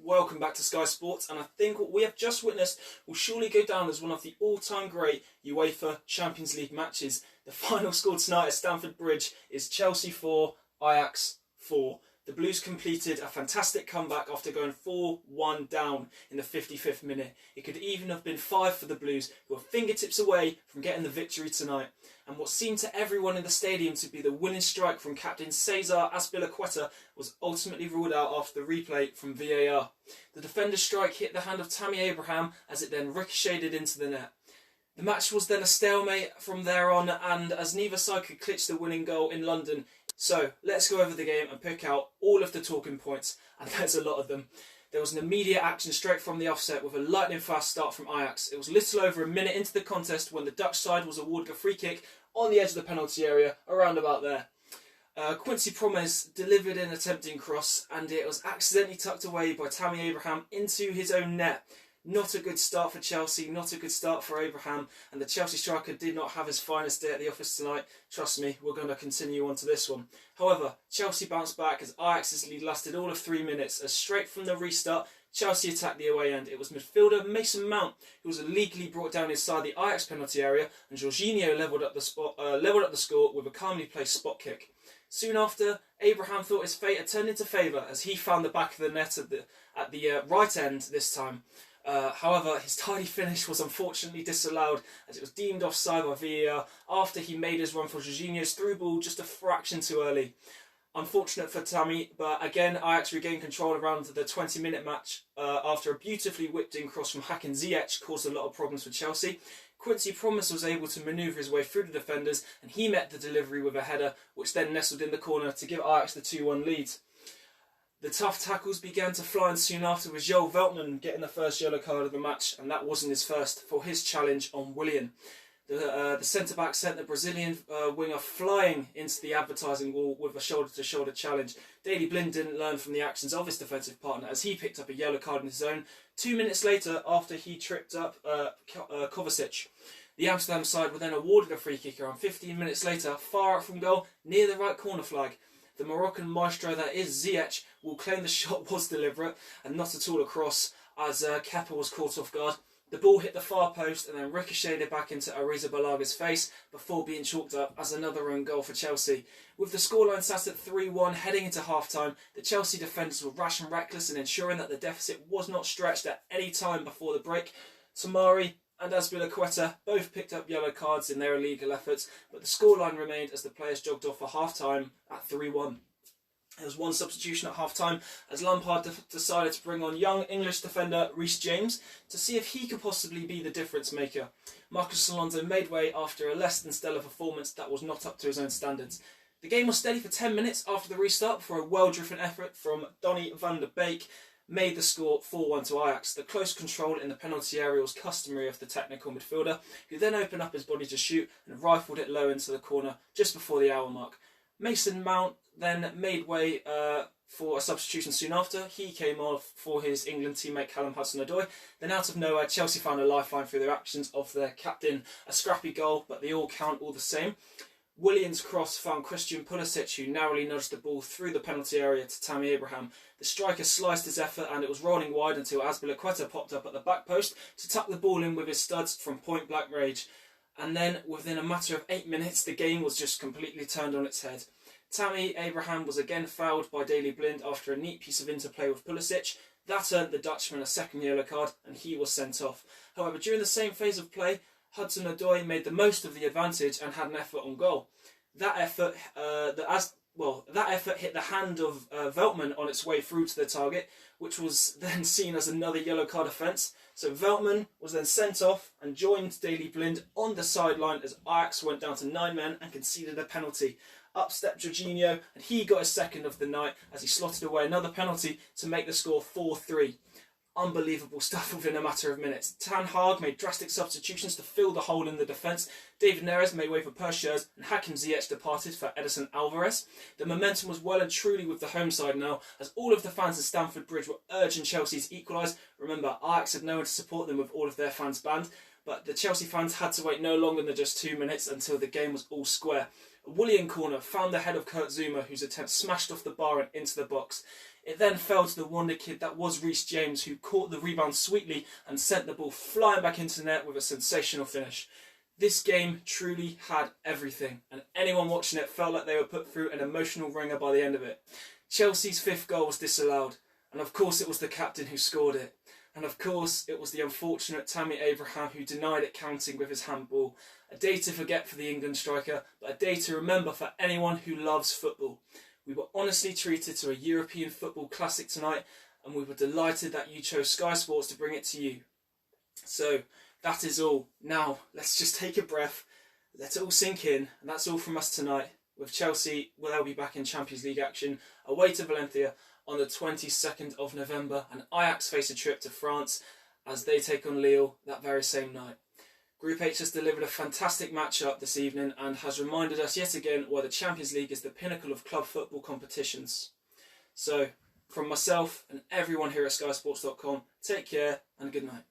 welcome back to Sky Sports, and I think what we have just witnessed will surely go down as one of the all-time great UEFA Champions League matches. The final score tonight at Stamford Bridge is Chelsea 4, Ajax 4. The Blues completed a fantastic comeback after going 4-1 down in the 55th minute. It could even have been 5 for the Blues, who were fingertips away from getting the victory tonight. And what seemed to everyone in the stadium to be the winning strike from captain Cesar Azpilicueta was ultimately ruled out after the replay from VAR. The defender's strike hit the hand of Tammy Abraham as it then ricocheted into the net. The match was then a stalemate from there on, and as neither side could clinch the winning goal in London. So let's go over the game and pick out all of the talking points, and there's a lot of them. There was an immediate action straight from the offset with a lightning fast start from Ajax. It was little over a minute into the contest when the Dutch side was awarded a free kick on the edge of the penalty area, around about there. Quincy Promes delivered an attempting cross, and it was accidentally tucked away by Tammy Abraham into his own net. Not a good start for Chelsea, not a good start for Abraham, and the Chelsea striker did not have his finest day at the office tonight. Trust me, we're going to continue on to this one. However, Chelsea bounced back as Ajax's lead lasted all of 3 minutes, as straight from the restart, Chelsea attacked the away end. It was midfielder Mason Mount who was illegally brought down inside the Ajax penalty area, and Jorginho levelled up the score with a calmly placed spot kick. Soon after, Abraham thought his fate had turned into favour as he found the back of the net at the right end this time. However, his tidy finish was unfortunately disallowed as it was deemed offside by VAR after he made his run for Jorginho's through ball just a fraction too early. Unfortunate for Tammy, but again Ajax regained control around the 20-minute match after a beautifully whipped in cross from Hakim Ziyech caused a lot of problems for Chelsea. Quincy Promes was able to manoeuvre his way through the defenders, and he met the delivery with a header which then nestled in the corner to give Ajax the 2-1 lead. The tough tackles began to fly, and soon after was Joel Veltman getting the first yellow card of the match, and that wasn't his first, for his challenge on Willian. The centre-back sent the Brazilian winger flying into the advertising wall with a shoulder-to-shoulder challenge. Daley Blind didn't learn from the actions of his defensive partner as he picked up a yellow card in his own 2 minutes later after he tripped up Kovacic. The Amsterdam side were then awarded a free kick around 15 minutes later, far out from goal, near the right corner flag. The Moroccan maestro that is Ziyech will claim the shot was deliberate and not at all a cross, as Kepa was caught off guard. The ball hit the far post and then ricocheted back into Arrizabalaga's face before being chalked up as another own goal for Chelsea. With the scoreline sat at 3-1 heading into half-time, the Chelsea defenders were rash and reckless in ensuring that the deficit was not stretched at any time before the break. Tomari and Azpilicueta both picked up yellow cards in their illegal efforts, but the scoreline remained as the players jogged off for half-time at 3-1. There was one substitution at half-time as Lampard decided to bring on young English defender Reece James to see if he could possibly be the difference maker. Marcus Alonso made way after a less than stellar performance that was not up to his own standards. The game was steady for 10 minutes after the restart before a well-driven effort from Donny van der Beek made the score 4-1 to Ajax. The close control in the penalty area was customary of the technical midfielder, who then opened up his body to shoot and rifled it low into the corner just before the hour mark. Mason Mount then made way for a substitution soon after. He came off for his England teammate Callum Hudson-Odoi. Then out of nowhere, Chelsea found a lifeline through their actions of their captain. A scrappy goal, but they all count all the same. Willian's cross found Christian Pulisic, who narrowly nudged the ball through the penalty area to Tammy Abraham. The striker sliced his effort and it was rolling wide until Azpilicueta popped up at the back post to tuck the ball in with his studs from point-blank range. And then, within a matter of 8 minutes, the game was just completely turned on its head. Tammy Abraham was again fouled by Daley Blind after a neat piece of interplay with Pulisic. That earned the Dutchman a second yellow card and he was sent off. However, during the same phase of play, Hudson-Odoi made the most of the advantage and had an effort on goal. That effort hit the hand of Veltman on its way through to the target, which was then seen as another yellow card offence. So Veltman was then sent off and joined Daley Blind on the sideline as Ajax went down to 9 men and conceded a penalty. Up stepped Jorginho and he got his second of the night as he slotted away another penalty to make the score 4-3. Unbelievable stuff within a matter of minutes. Ten Hag made drastic substitutions to fill the hole in the defence. David Neres made way for Pershers and Hakim Ziyech departed for Edison Alvarez. The momentum was well and truly with the home side now, as all of the fans at Stamford Bridge were urging Chelsea to equalise. Remember, Ajax had no one to support them with all of their fans banned, but the Chelsea fans had to wait no longer than just 2 minutes until the game was all square. A Willian corner found the head of Kurt Zouma, whose attempt smashed off the bar and into the box. It then fell to the wonder kid that was Reece James, who caught the rebound sweetly and sent the ball flying back into the net with a sensational finish. This game truly had everything, and anyone watching it felt like they were put through an emotional ringer by the end of it. Chelsea's 5th goal was disallowed, and of course it was the captain who scored it. And of course it was the unfortunate Tammy Abraham who denied it counting with his handball. A day to forget for the England striker, but a day to remember for anyone who loves football. We were honestly treated to a European football classic tonight, and we were delighted that you chose Sky Sports to bring it to you. So, that is all. Now, let's just take a breath, let it all sink in, and that's all from us tonight. With Chelsea, they'll be back in Champions League action away to Valencia on the 22nd of November, and Ajax face a trip to France as they take on Lille that very same night. Group H has delivered a fantastic matchup this evening and has reminded us yet again why the Champions League is the pinnacle of club football competitions. So, from myself and everyone here at SkySports.com, take care and good night.